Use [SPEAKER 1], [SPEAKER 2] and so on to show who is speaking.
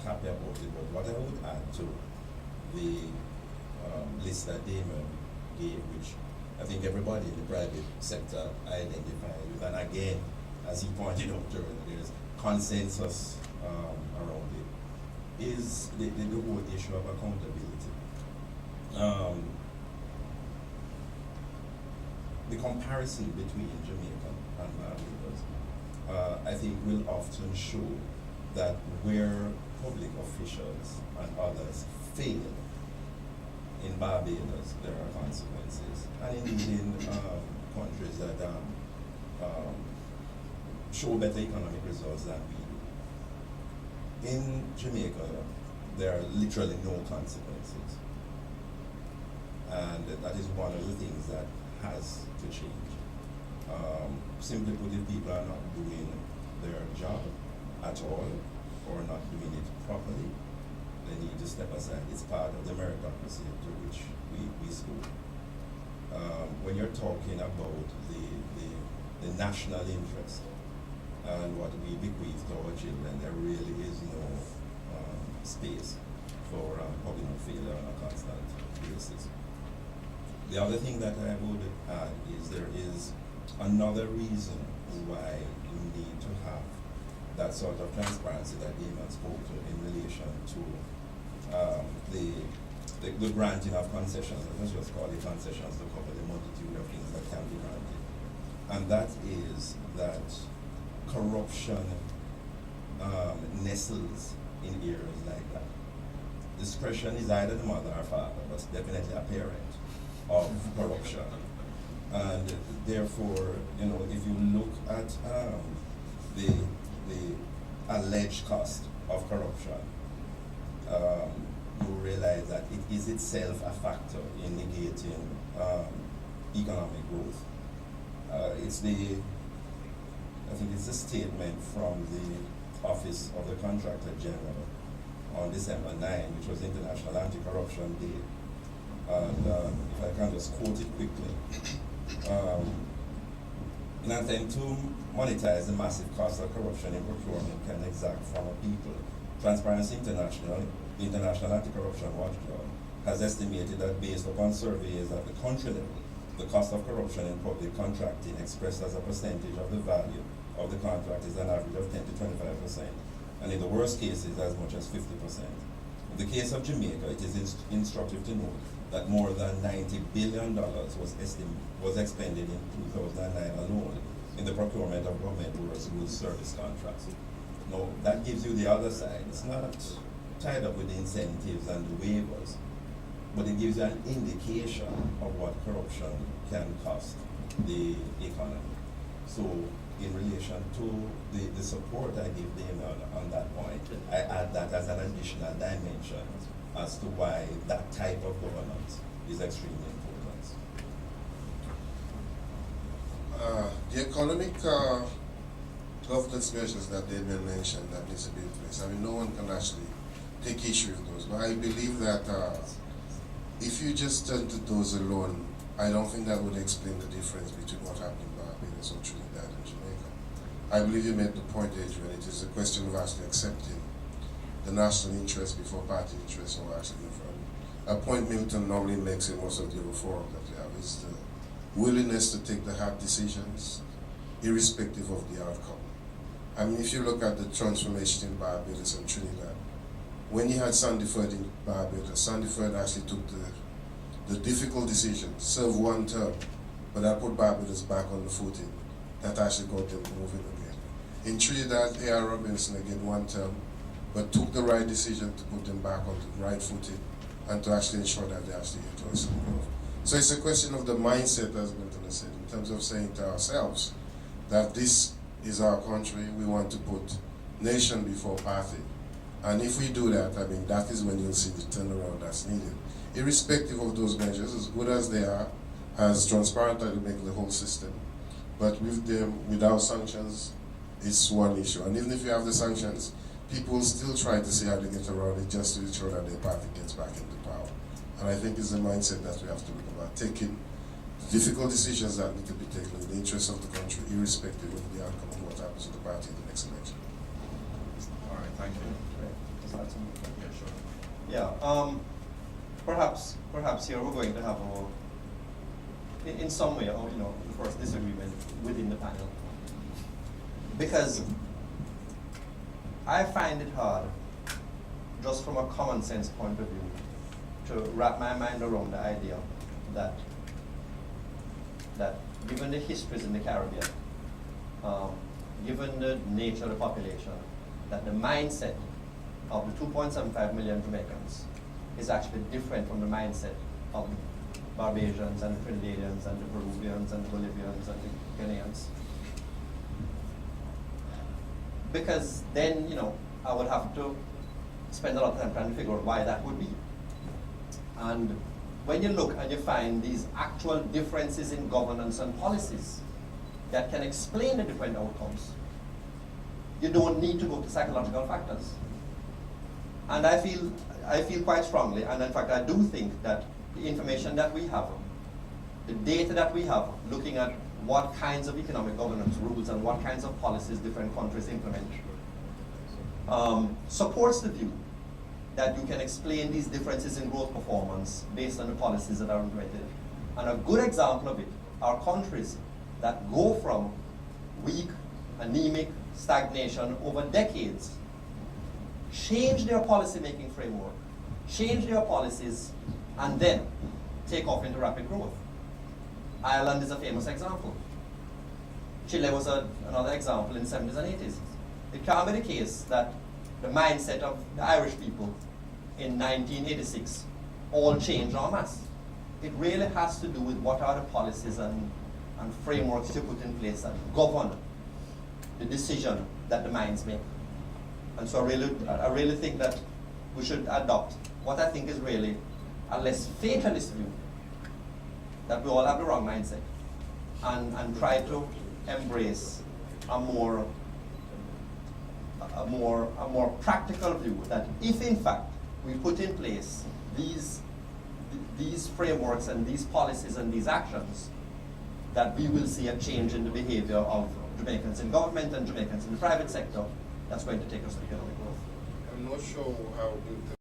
[SPEAKER 1] happy about it. But what I would add to the list that Damien gave, which I think everybody in the private sector identified with, and again, as he pointed out earlier, there's consensus around it, is the whole issue of accountability. The comparison between Jamaica and Barbados, I think, will often show that where public officials and others fail in Barbados, there are consequences, and indeed in countries that show better economic results than we do. In Jamaica, there are literally no consequences, and that is one of the things that has to change. Simply put, if people are not doing their job at all, or not doing it properly, they need to step aside. It's part of the meritocracy to which we spoke. When you're talking about the national interest and what we bequeath to our children, there really is no space for public failure on a constant basis. The other thing that I would add is there is another reason why you need to have that sort of transparency that Damien spoke to in relation to the granting of concessions. Let's just call it concessions to cover the multitude of things that can be granted. And that is that corruption nestles in areas like that. Discretion is either the mother or father, but definitely a parent of corruption. And therefore, if you look at the alleged cost of corruption, you realize that it is itself a factor in negating economic growth. I think it's a statement from the Office of the Contractor General on December 9, which was International Anti-Corruption Day. And if I can just quote it quickly. In an attempt to monetize the massive cost of corruption in procurement can exact from a people, Transparency International, the International Anti-Corruption Watchdog, has estimated that based upon surveys at the country level, the cost of corruption in public contracting expressed as a percentage of the value of the contract is an average of 10 to 25%, and in the worst cases as much as 50%. In the case of Jamaica, it is instructive to note that more than $90 billion was expended in 2009 alone in the procurement of government goods service contracts. Now, that gives you the other side. It's not tied up with the incentives and the waivers, but it gives you an indication of what corruption can cost the economy. So, in relation to the support I give them on that point, I add that as an additional dimension as to why that type of governance is extremely important.
[SPEAKER 2] The economic governance measures that Damien mentioned that needs to be in place, I mean, no one can actually take issue with those, but I believe that if you just turn to those alone, I don't think that would explain the difference between what happened in Barbados or Trinidad and Jamaica. I believe you made the point, Adrian, it is a question of actually accepting the national interest before party interest, or actually from a point Milton normally makes in most of the reform that we have is the willingness to take the hard decisions irrespective of the outcome. I mean, if you look at the transformation in Barbados and Trinidad, when you had Sandiford in Barbados, Sandiford actually took the difficult decision, serve one term, but that put Barbados back on the footing. That actually got them moving again. In Trinidad, A.R. Robinson again one term, but took the right decision to put them back on the right footing and to actually ensure that they actually enjoy some growth. So it's a question of the mindset, as Milton has said, in terms of saying to ourselves that this is our country, we want to put nation before party. And if we do that, I mean, that is when you'll see the turnaround that's needed. Irrespective of those measures, as good as they are, as transparent as they make the whole system, but with them, without sanctions, it's one issue. And even if you have the sanctions, people will still try to see how they get around it just to ensure that their party gets back into power. And I think it's the mindset that we have to look about, taking difficult decisions that need to be taken in the interest of the country, irrespective of the outcome of what happens to the party in the next election.
[SPEAKER 3] All right, thank you. that's a movement, yeah, sure.
[SPEAKER 4] Yeah, perhaps here we're going to have in some way, of course, disagreement within the panel. Because I find it hard, just from a common sense point of view, to wrap my mind around the idea that given the histories in the Caribbean, given the nature of the population, that the mindset of the 2.75 million Jamaicans is actually different from the mindset of the Barbadians and the Trinidadians and the Peruvians and the Bolivians and the Ghanaians. Because then, I would have to spend a lot of time trying to figure out why that would be. And when you look and you find these actual differences in governance and policies that can explain the different outcomes, you don't need to go to psychological factors. And I feel quite strongly, and in fact I do think that the information that we have, the data that we have, looking at what kinds of economic governance rules and what kinds of policies different countries implement, supports the view that you can explain these differences in growth performance based on the policies that are implemented. And a good example of it are countries that go from weak, anemic stagnation over decades, change their policy-making framework, change their policies, and then take off into rapid growth. Ireland is a famous example. Chile was another example in the 70s and 80s. It can't be the case that the mindset of the Irish people in 1986 all changed en masse. It really has to do with what are the policies and frameworks you put in place that govern the decision that the minds make. And so I really think that we should adopt what I think is really a less fatalist view, that we all have the wrong mindset, and try to embrace a more practical view that if in fact we put in place these frameworks and these policies and these actions, that we will see a change in the behavior of Jamaicans in government and Jamaicans in the private sector that's going to take us to economic growth.
[SPEAKER 2] I'm not sure how Milton